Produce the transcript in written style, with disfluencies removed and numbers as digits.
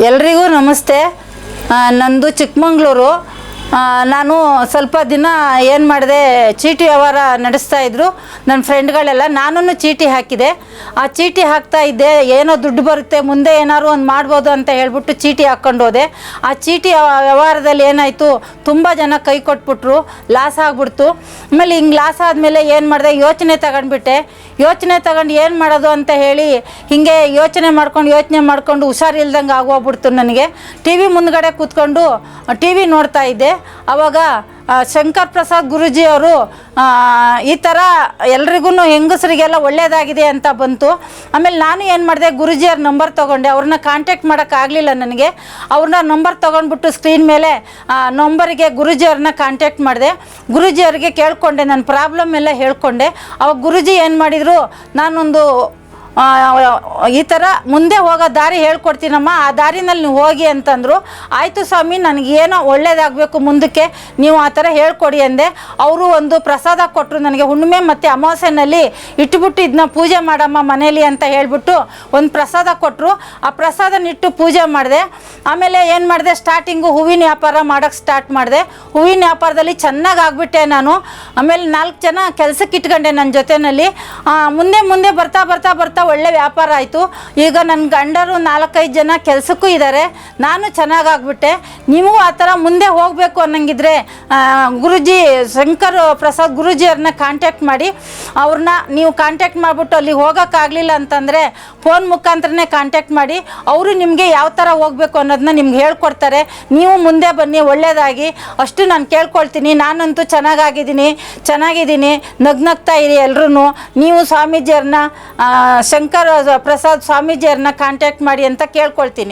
ಎಲ್ರಿಗೂ ನಮಸ್ತೆ. ನಂದು ಚಿಕ್ಕಮಂಗ್ಳೂರು. ನಾನು ಸ್ವಲ್ಪ ದಿನ ಏನು ಮಾಡಿದೆ, ಚೀಟಿ ವ್ಯವಹಾರ ನಡೆಸ್ತಾಯಿದ್ರು ನನ್ನ ಫ್ರೆಂಡ್ಗಳೆಲ್ಲ. ನಾನು ಚೀಟಿ ಹಾಕಿದೆ. ಆ ಚೀಟಿ ಹಾಕ್ತಾ ಇದ್ದೆ, ಏನೋ ದುಡ್ಡು ಬರುತ್ತೆ, ಮುಂದೆ ಏನಾದ್ರು ಒಂದು ಮಾಡ್ಬೋದು ಅಂತ ಹೇಳ್ಬಿಟ್ಟು ಚೀಟಿ ಹಾಕ್ಕೊಂಡು ಹೋದೆ. ಆ ಚೀಟಿ ವ್ಯವಹಾರದಲ್ಲಿ ಏನಾಯಿತು, ತುಂಬ ಜನ ಕೈ ಕೊಟ್ಬಿಟ್ರು, ಲಾಸ್ ಆಗಿಬಿಡ್ತು. ಆಮೇಲೆ ಹಿಂಗೆ ಲಾಸ್ ಆದಮೇಲೆ ಏನು ಮಾಡಿದೆ, ಯೋಚನೆ ತಗೊಂಡ್ಬಿಟ್ಟೆ. ಯೋಚನೆ ತಗೊಂಡು ಏನು ಮಾಡೋದು ಅಂತ ಹೇಳಿ ಹೀಗೆ ಯೋಚನೆ ಮಾಡ್ಕೊಂಡು ಹುಷಾರಿಲ್ದಂಗೆ ಆಗೋಗ್ಬಿಡ್ತು ನನಗೆ. ಟಿ ವಿ ಮುಂದ್ಗಡೆ ಕೂತ್ಕೊಂಡು ಟಿ ವಿ ನೋಡ್ತಾ ಇದ್ದೆ. ಆವಾಗ ಶಂಕರ್ ಪ್ರಸಾದ್ ಗುರೂಜಿಯವರು ಈ ಥರ ಎಲ್ರಿಗೂ ಹೆಂಗಸರಿಗೆಲ್ಲ ಒಳ್ಳೆಯದಾಗಿದೆ ಅಂತ ಬಂತು. ಆಮೇಲೆ ನಾನು ಏನು ಮಾಡಿದೆ, ಗುರೂಜಿಯವ್ರ ನಂಬರ್ ತೊಗೊಂಡೆ. ಅವ್ರನ್ನ ಕಾಂಟ್ಯಾಕ್ಟ್ ಮಾಡೋಕ್ಕಾಗಲಿಲ್ಲ ನನಗೆ. ಅವ್ರನ್ನ ನಂಬರ್ ತೊಗೊಂಡ್ಬಿಟ್ಟು ಸ್ಕ್ರೀನ್ ಮೇಲೆ ನಂಬರಿಗೆ ಗುರೂಜಿಯವ್ರನ್ನ ಕಾಂಟ್ಯಾಕ್ಟ್ ಮಾಡಿದೆ. ಗುರೂಜಿಯವ್ರಿಗೆ ಕೇಳಿಕೊಂಡೆ, ನನ್ನ ಪ್ರಾಬ್ಲಮ್ ಎಲ್ಲ ಹೇಳ್ಕೊಂಡೆ. ಅವಾಗ ಗುರೂಜಿ ಏನು ಮಾಡಿದರು, ನಾನೊಂದು ಈ ಥರ ಮುಂದೆ ಹೋಗೋ ದಾರಿ ಹೇಳ್ಕೊಡ್ತೀನಮ್ಮ, ಆ ದಾರಿನಲ್ಲಿ ನೀವು ಹೋಗಿ ಅಂತಂದರು. ಆಯಿತು ಸ್ವಾಮಿ, ನನಗೇನೋ ಒಳ್ಳೇದಾಗಬೇಕು ಮುಂದಕ್ಕೆ, ನೀವು ಆ ಥರ ಹೇಳ್ಕೊಡಿ ಅಂದೆ. ಅವರು ಒಂದು ಪ್ರಸಾದ ಕೊಟ್ಟರು ನನಗೆ. ಹುಣ್ಣಿಮೆ ಮತ್ತು ಅಮಾವಾಸ್ಯೆನಲ್ಲಿ ಇಟ್ಬಿಟ್ಟು ಇದನ್ನ ಪೂಜೆ ಮಾಡಮ್ಮ ಮನೇಲಿ ಅಂತ ಹೇಳ್ಬಿಟ್ಟು ಒಂದು ಪ್ರಸಾದ ಕೊಟ್ಟರು. ಆ ಪ್ರಸಾದನಿಟ್ಟು ಪೂಜೆ ಮಾಡಿದೆ. ಆಮೇಲೆ ಏನು ಮಾಡಿದೆ, ಸ್ಟಾರ್ಟಿಂಗು ಹೂವಿನ ವ್ಯಾಪಾರ ಮಾಡೋಕ್ಕೆ ಸ್ಟಾರ್ಟ್ ಮಾಡಿದೆ. ಹೂವಿನ ವ್ಯಾಪಾರದಲ್ಲಿ ಚೆನ್ನಾಗಿ ಆಗಿಬಿಟ್ಟೆ ನಾನು. ಆಮೇಲೆ 4 ಜನ ಕೆಲಸಕ್ಕೆ ಇಟ್ಕೊಂಡೆ ನನ್ನ ಜೊತೆಯಲ್ಲಿ. ಮುಂದೆ ಬರ್ತಾ ಒಳ್ಳೆ ವ್ಯಾಪಾರ ಆಯಿತು. ಈಗ ನನ್ನ ಗಂಡರು 4-5 ಜನ ಕೆಲಸಕ್ಕೂ ಇದ್ದಾರೆ. ನಾನು ಚೆನ್ನಾಗಾಗ್ಬಿಟ್ಟೆ. ನೀವು ಆ ಥರ ಮುಂದೆ ಹೋಗಬೇಕು ಅನ್ನಂಗಿದ್ರೆ ಗುರೂಜಿ ಶಂಕರ್ ಪ್ರಸಾದ್ ಗುರೂಜಿಯವ್ರನ್ನ ಕಾಂಟ್ಯಾಕ್ಟ್ ಮಾಡಿ. ಅವ್ರನ್ನ ನೀವು ಕಾಂಟ್ಯಾಕ್ಟ್ ಮಾಡಿಬಿಟ್ಟು ಅಲ್ಲಿ ಹೋಗೋಕ್ಕಾಗಲಿಲ್ಲ ಅಂತಂದರೆ ಫೋನ್ ಮುಖಾಂತರನೇ ಕಾಂಟ್ಯಾಕ್ಟ್ ಮಾಡಿ. ಅವರು ನಿಮಗೆ ಯಾವ ಥರ ಹೋಗಬೇಕು ಅನ್ನೋದನ್ನ ನಿಮ್ಗೆ ಹೇಳ್ಕೊಡ್ತಾರೆ. ನೀವು ಮುಂದೆ ಬನ್ನಿ, ಒಳ್ಳೆಯದಾಗಿ ಅಷ್ಟು ನಾನು ಕೇಳ್ಕೊಳ್ತೀನಿ. ನಾನಂತೂ ಚೆನ್ನಾಗಿದ್ದೀನಿ. ನಗ್ನಗ್ತಾ ಇರಿ ಎಲ್ರೂ. ನೀವು ಸ್ವಾಮೀಜಿಯವ್ರನ್ನ ಶಂಕರ್ ಪ್ರಸಾದ್ ಸ್ವಾಮೀಜಿಯವ್ರನ್ನ ಕಾಂಟ್ಯಾಕ್ಟ್ ಮಾಡಿ ಅಂತ ಕೇಳ್ಕೊಳ್ತೀನಿ.